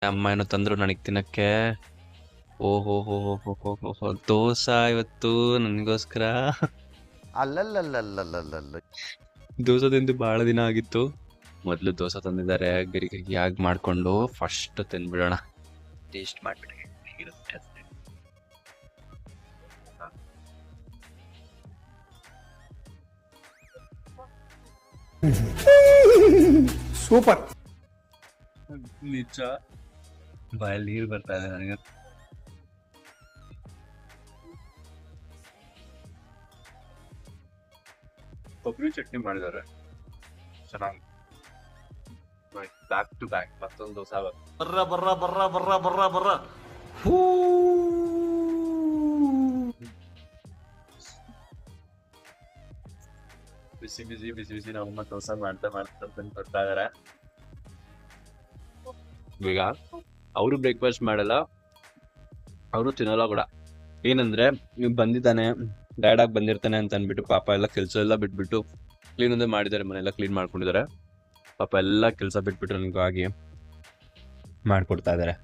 ಅಮ್ಮ ಏನೋ ತಂದ್ರು ನನಗೆ ತಿನ್ನಕ್ಕೆ. ಓಹೋ ಹೋ ಹೋ ಹೋ ಹೋ ಹೋ ಹೋ ದೋಸೆ ಇವತ್ತು ನನಗೋಸ್ಕರ. ಅಲ್ಲಲ್ಲಲ್ಲಲ್ಲಲ್ಲಲ್ಲ. ದೋಸೆ ತಿಂದು ಬಹಳ ದಿನ ಆಗಿತ್ತು. ಮೊದಲು ದೋಸೆ ತಂದಿದ್ದಾರೆ, ಗರಿ ಗರಿಯಾಗಿ ಮಾಡ್ಕೊಂಡು ಫಸ್ಟ್ ತಿಂದ್ಬಿಡೋಣ. ಟೇಸ್ಟ್ ಮಾಡ್ಬಿಟ್ಟು ಹೇಗಿರುತ್ತೆ ಅಂತ. ಸೂಪರ್. ನಿಜ ಬಾಯಲ್ಲಿ ನೀರು ಬರ್ತಾ ಇದೆ ನನಗೆ. ಕೊಬ್ಬರಿ ಚಟ್ನಿ ಮಾಡಿದ್ದಾರೆ, ಚೆನ್ನಾಗಿ. ಬ್ಯಾಕ್ ಟು ಬ್ಯಾಕ್ ಮತ್ತೊಂದು ದೋಸೆ ಬರ್ರ ಬರ್ರ ಬರ್ರ ಬರ್ರ ಬರ್ರ ಬರ್ರ. ಬಿಸಿ ಬಿಸಿ ಬಿಸಿ ಬಿಸಿ ನಮ್ಮಮ್ಮ ದೋಸೆ ಮಾಡ್ತಾ ಮಾಡ್ತಾ ತಂದು ಕೊಡ್ತಾ ಇದಾರೆ. ಈಗ ಅವರು ಬ್ರೇಕ್ಫಾಸ್ಟ್ ಮಾಡಲ್ಲ, ಅವರು ತಿನ್ನಲ್ಲ ಕೂಡ. ಏನಂದ್ರೆ ನೀವು ಬಂದಿದ್ದಾನೆ, ಡ್ಯಾಡಾಗಿ ಬಂದಿರ್ತಾನೆ ಅಂತ ಅಂದ್ಬಿಟ್ಟು ಪಾಪ ಎಲ್ಲ ಕೆಲಸ ಎಲ್ಲ ಬಿಟ್ಬಿಟ್ಟು ಕ್ಲೀನ್ ಒಂದೇ ಮಾಡಿದ್ದಾರೆ, ಮನೆಯೆಲ್ಲ ಕ್ಲೀನ್ ಮಾಡ್ಕೊಂಡಿದ್ದಾರೆ. ಪಾಪ ಎಲ್ಲ ಕೆಲಸ ಬಿಟ್ಬಿಟ್ಟು ನನಗಾಗಿ ಮಾಡ್ಕೊಡ್ತಾ ಇದ್ದಾರೆ.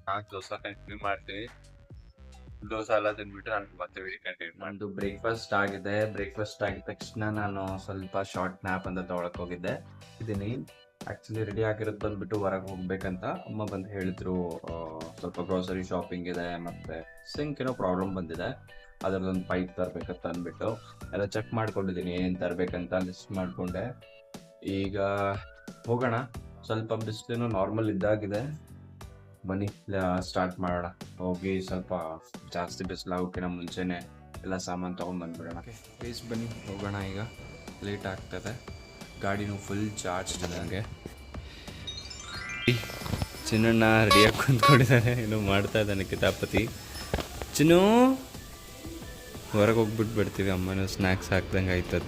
ನಾನು ದೋಸೆ ಕಂಟಿನ್ಯೂ ಮಾಡ್ತೀನಿ. ದೋಸೆ ಎಲ್ಲ ತಿಂದ್ಬಿಟ್ಟು ನಾನು ಮತ್ತೆ ವಿಡಿಯೋ ಕಂಟಿನ್ಯೂ. ನಂದು ಬ್ರೇಕ್ಫಾಸ್ಟ್ ಆಗಿದೆ. ಬ್ರೇಕ್ಫಾಸ್ಟ್ ಆಗಿದ ತಕ್ಷಣ ನಾನು ಸ್ವಲ್ಪ ಶಾರ್ಟ್ ನ್ಯಾಪ್ ಅಂತ ತೊಗೊಳಕ್ ಹೋಗಿದ್ದೆ. ಇದೀನಿ ಆ್ಯಕ್ಚುಲಿ ರೆಡಿ ಆಗಿರೋದು ಬಂದ್ಬಿಟ್ಟು ಹೊರಗೆ ಹೋಗ್ಬೇಕಂತ ಅಮ್ಮ ಬಂದು ಹೇಳಿದ್ರು. ಸ್ವಲ್ಪ ಗ್ರೋಸರಿ ಶಾಪಿಂಗ್ ಇದೆ, ಮತ್ತು ಸಿಂಕ್ ಏನೋ ಪ್ರಾಬ್ಲಮ್ ಬಂದಿದೆ, ಅದರದೊಂದು ಪೈಪ್ ತರಬೇಕಂತ ಅಂದ್ಬಿಟ್ಟು ಎಲ್ಲ ಚೆಕ್ ಮಾಡ್ಕೊಂಡಿದ್ದೀನಿ. ಏನು ತರಬೇಕಂತ ಲಿಸ್ಟ್ ಮಾಡಿಕೊಂಡೆ. ಈಗ ಹೋಗೋಣ. ಸ್ವಲ್ಪ ಬಿಸಿಲು ನಾರ್ಮಲ್ ಇದ್ದಾಗಿದೆ. ಬನ್ನಿ ಸ್ಟಾರ್ಟ್ ಮಾಡೋಣ. ಹೋಗಿ ಸ್ವಲ್ಪ ಜಾಸ್ತಿ ಬಿಸಿಲಾಗೋಕ್ಕಿಂತ ಮುಂಚೆನೇ ಎಲ್ಲ ಸಾಮಾನು ತೊಗೊಂಡು ಬಂದ್ಬಿಡೋಣ. ಪ್ಲೀಸ್ ಬನ್ನಿ ಹೋಗೋಣ. ಈಗ ಲೇಟ್ ಆಗ್ತದೆ, ಗಾಡಿನೂ ಫುಲ್ ಚಾರ್ಜ್ ಇದೆ ನನಗೆ. ಚಿನ್ನಣ್ಣ ರೆಡಿಯಾಗಿ ಕುಂತ್ಕೊಂಡಿದ್ದಾನೆ, ಏನೋ ಮಾಡ್ತಾ ಇದ್ದಾನೆ ಕಿತಾಪತಿ. ಚಿನ್ನು ಹೊರಗೆ ಹೋಗ್ಬಿಟ್ಟು ಬಿಡ್ತೀವಿ, ಅಮ್ಮನೂ ಸ್ನ್ಯಾಕ್ಸ್ ಹಾಕ್ದಂಗೆ ಆಯ್ತದ.